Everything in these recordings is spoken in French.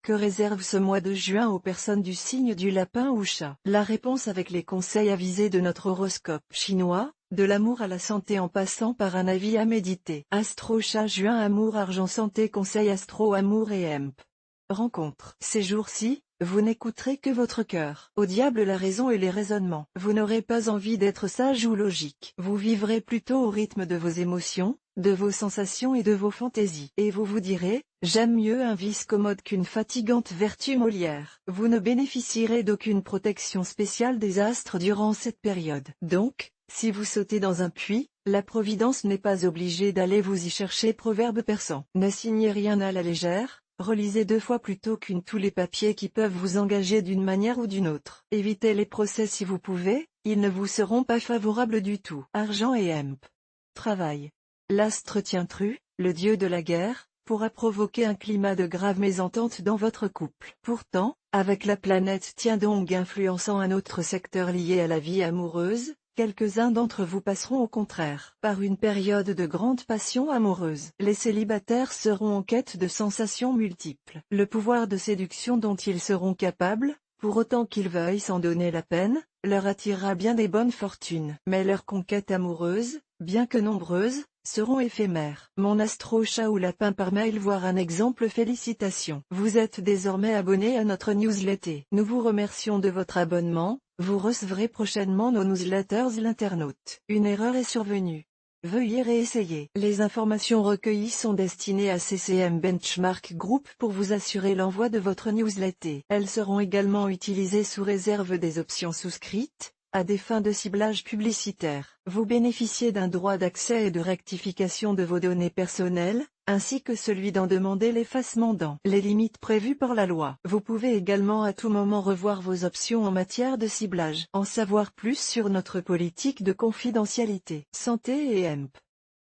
Que réserve ce mois de juin aux personnes du signe du lapin ou chat? La réponse avec les conseils avisés de notre horoscope chinois, de l'amour à la santé en passant par un avis à méditer. Astro chat juin amour argent santé conseil astro amour et hemp. Rencontre. Ces jours-ci, vous n'écouterez que votre cœur. Au diable la raison et les raisonnements. Vous n'aurez pas envie d'être sage ou logique. Vous vivrez plutôt au rythme de vos émotions, de vos sensations et de vos fantaisies. Et vous vous direz, j'aime mieux un vice commode qu'une fatigante vertu Molière. Vous ne bénéficierez d'aucune protection spéciale des astres durant cette période. Donc, si vous sautez dans un puits, la providence n'est pas obligée d'aller vous y chercher. Proverbe persan. Ne signez rien à la légère. Relisez 2 fois plutôt qu'une tous les papiers qui peuvent vous engager d'une manière ou d'une autre. Évitez les procès si vous pouvez, ils ne vous seront pas favorables du tout. Argent et hemp. Travail. L'astre Tientru, le dieu de la guerre, pourra provoquer un climat de grave mésentente dans votre couple. Pourtant, avec la planète Tiandong influençant un autre secteur lié à la vie amoureuse, quelques-uns d'entre vous passeront au contraire par une période de grande passion amoureuse. Les célibataires seront en quête de sensations multiples. Le pouvoir de séduction dont ils seront capables, pour autant qu'ils veuillent s'en donner la peine, leur attirera bien des bonnes fortunes. Mais leurs conquêtes amoureuses, bien que nombreuses, seront éphémères. Mon astro chat ou lapin par mail voir un exemple. Félicitations. Vous êtes désormais abonné à notre newsletter. Nous vous remercions de votre abonnement. Vous recevrez prochainement nos newsletters. L'internaute. Une erreur est survenue. Veuillez réessayer. Les informations recueillies sont destinées à CCM Benchmark Group pour vous assurer l'envoi de votre newsletter. Elles seront également utilisées sous réserve des options souscrites, à des fins de ciblage publicitaire. Vous bénéficiez d'un droit d'accès et de rectification de vos données personnelles, ainsi que celui d'en demander l'effacement dans les limites prévues par la loi. Vous pouvez également à tout moment revoir vos options en matière de ciblage. En savoir plus sur notre politique de confidentialité. Santé et hemp.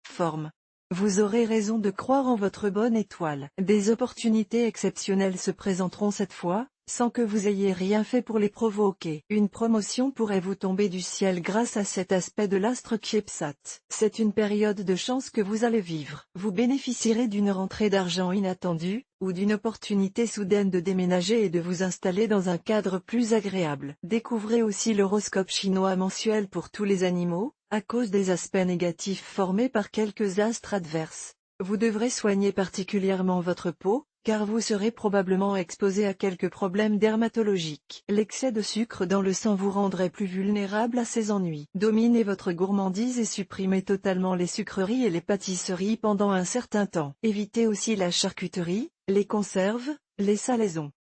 Forme. Vous aurez raison de croire en votre bonne étoile. Des opportunités exceptionnelles se présenteront cette fois, sans que vous ayez rien fait pour les provoquer. Une promotion pourrait vous tomber du ciel grâce à cet aspect de l'astre Kiepsat. C'est une période de chance que vous allez vivre. Vous bénéficierez d'une rentrée d'argent inattendue, ou d'une opportunité soudaine de déménager et de vous installer dans un cadre plus agréable. Découvrez aussi l'horoscope chinois mensuel pour tous les animaux, à cause des aspects négatifs formés par quelques astres adverses. Vous devrez soigner particulièrement votre peau, car vous serez probablement exposé à quelques problèmes dermatologiques. L'excès de sucre dans le sang vous rendrait plus vulnérable à ces ennuis. Dominez votre gourmandise et supprimez totalement les sucreries et les pâtisseries pendant un certain temps. Évitez aussi la charcuterie, les conserves, les salaisons.